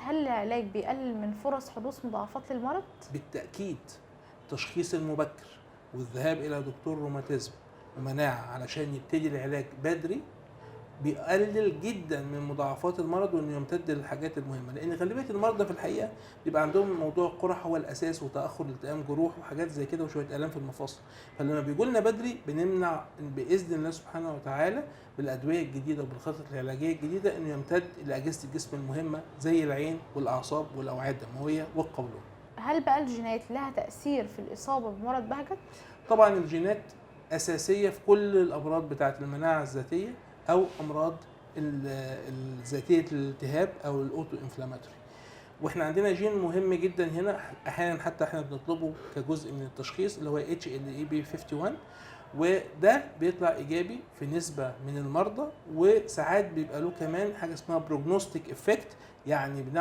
هل العلاج بيقلل من فرص حدوث مضاعفات للمرض؟ بالتأكيد التشخيص المبكر والذهاب إلى دكتور روماتيزم ومناعة علشان يبتدي العلاج بدري بيقلل جدا من مضاعفات المرض وانه يمتد للحاجات المهمه، لان غالبيه المرضى في الحقيقه بيبقى عندهم موضوع القرح هو الاساس وتاخر التئام جروح وحاجات زي كده وشويه الام في المفاصل. فلما بيجوا لنا بدري بنمنع باذن الله سبحانه وتعالى بالادويه الجديده وبالخطط العلاجيه الجديده انه يمتد لاجهزه الجسم المهمه زي العين والاعصاب والاوعيه الدمويه والقولون. هل بقى الجينات لها تأثير في الإصابة بمرض بهجت؟ طبعا الجينات اساسيه في كل الامراض بتاعه المناعه الذاتيه او امراض الذاتيه الالتهاب او الاوتو انفلاماتوري. واحنا عندنا جين مهم جدا هنا احيانا حتى احنا بنطلبه كجزء من التشخيص اللي هو HLA-B51، وده بيطلع ايجابي في نسبه من المرضى، وساعات بيبقى له كمان حاجه اسمها بروجنوستيك افكت، يعني